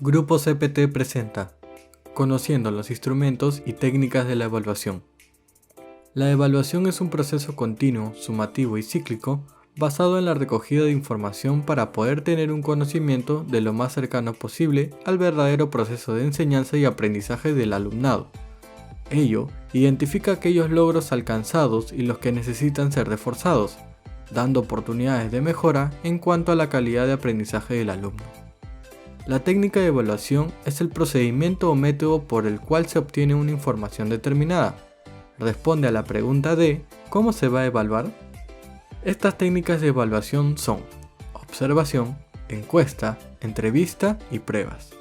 Grupo CPT presenta Conociendo los instrumentos y técnicas de la evaluación. La evaluación es un proceso continuo, sumativo y cíclico basado en la recogida de información para poder tener un conocimiento de lo más cercano posible al verdadero proceso de enseñanza y aprendizaje del alumnado. Ello identifica aquellos logros alcanzados y los que necesitan ser reforzados, dando oportunidades de mejora en cuanto a la calidad de aprendizaje del alumno. La técnica de evaluación es el procedimiento o método por el cual se obtiene una información determinada. Responde a la pregunta de ¿cómo se va a evaluar? Estas técnicas de evaluación son observación, encuesta, entrevista y pruebas.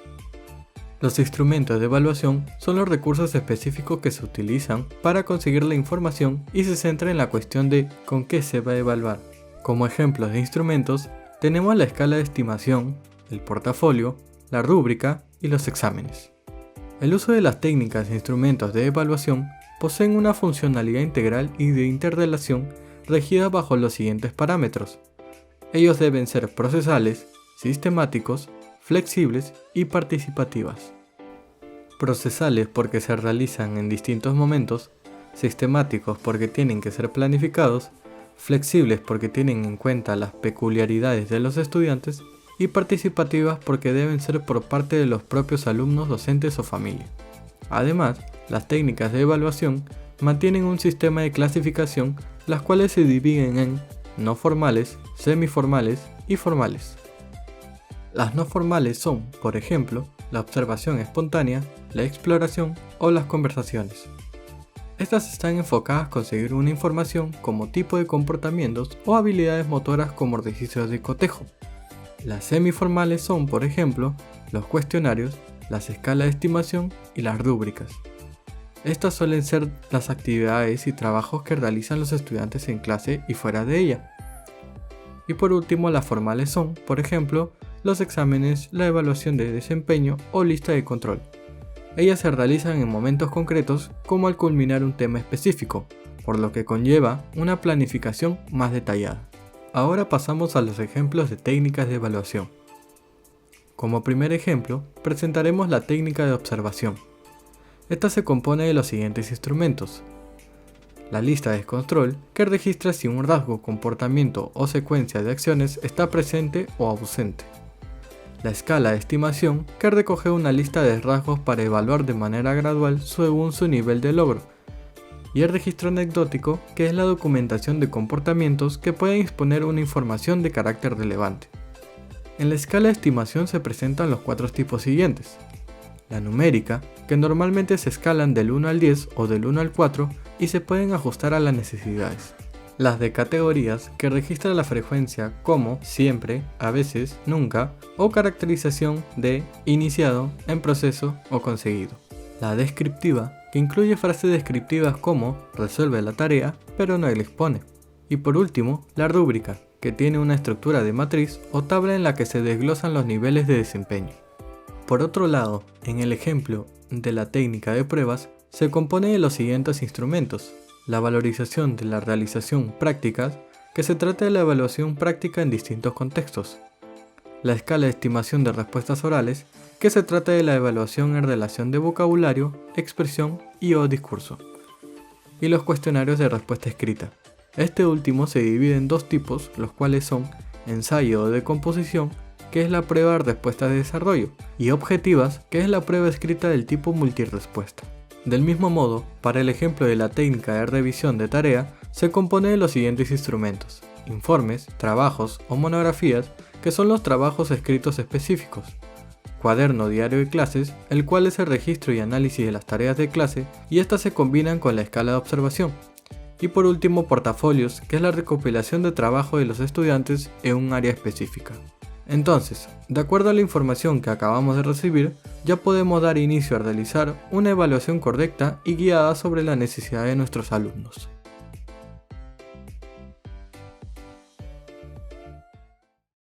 Los instrumentos de evaluación son los recursos específicos que se utilizan para conseguir la información y se centra en la cuestión de ¿con qué se va a evaluar? Como ejemplos de instrumentos tenemos la escala de estimación, el portafolio, la rúbrica y los exámenes. El uso de las técnicas e instrumentos de evaluación poseen una funcionalidad integral y de interrelación regida bajo los siguientes parámetros. Ellos deben ser procesales, sistemáticos, flexibles y participativas. Procesales porque se realizan en distintos momentos, sistemáticos porque tienen que ser planificados, flexibles porque tienen en cuenta las peculiaridades de los estudiantes y participativas porque deben ser por parte de los propios alumnos, docentes o familia. Además, las técnicas de evaluación mantienen un sistema de clasificación, las cuales se dividen en no formales, semiformales y formales. Las no formales son, por ejemplo, la observación espontánea, la exploración o las conversaciones. Estas están enfocadas a conseguir una información como tipo de comportamientos o habilidades motoras como registros de cotejo. Las semiformales son, por ejemplo, los cuestionarios, las escalas de estimación y las rúbricas. Estas suelen ser las actividades y trabajos que realizan los estudiantes en clase y fuera de ella. Y por último, las formales son, por ejemplo, los exámenes, la evaluación de desempeño o lista de control. Ellas se realizan en momentos concretos como al culminar un tema específico, por lo que conlleva una planificación más detallada. Ahora pasamos a los ejemplos de técnicas de evaluación. Como primer ejemplo, presentaremos la técnica de observación. Esta se compone de los siguientes instrumentos. La lista de control, que registra si un rasgo, comportamiento o secuencia de acciones está presente o ausente. La escala de estimación, que recoge una lista de rasgos para evaluar de manera gradual según su nivel de logro. Y el registro anecdótico, que es la documentación de comportamientos que pueden exponer una información de carácter relevante. En la escala de estimación se presentan los cuatro tipos siguientes. La numérica, que normalmente se escalan del 1 al 10 o del 1 al 4 y se pueden ajustar a las necesidades. Las de categorías, que registran la frecuencia como siempre, a veces, nunca, o caracterización de iniciado, en proceso o conseguido. La descriptiva, que incluye frases descriptivas como resuelve la tarea, pero no la expone. Y por último, la rúbrica, que tiene una estructura de matriz o tabla en la que se desglosan los niveles de desempeño. Por otro lado, en el ejemplo de la técnica de pruebas, se compone de los siguientes instrumentos. La valorización de la realización prácticas, que se trata de la evaluación práctica en distintos contextos. La escala de estimación de respuestas orales, que se trata de la evaluación en relación de vocabulario, expresión y o discurso. Y los cuestionarios de respuesta escrita. Este último se divide en dos tipos, los cuales son ensayo de composición, que es la prueba de respuesta de desarrollo, y objetivas, que es la prueba escrita del tipo multirespuesta. Del mismo modo, para el ejemplo de la técnica de revisión de tarea, se compone de los siguientes instrumentos: informes, trabajos o monografías, que son los trabajos escritos específicos; cuaderno diario de clases, el cual es el registro y análisis de las tareas de clase, y estas se combinan con la escala de observación; y por último, portafolios, que es la recopilación de trabajo de los estudiantes en un área específica. Entonces, de acuerdo a la información que acabamos de recibir, ya podemos dar inicio a realizar una evaluación correcta y guiada sobre la necesidad de nuestros alumnos.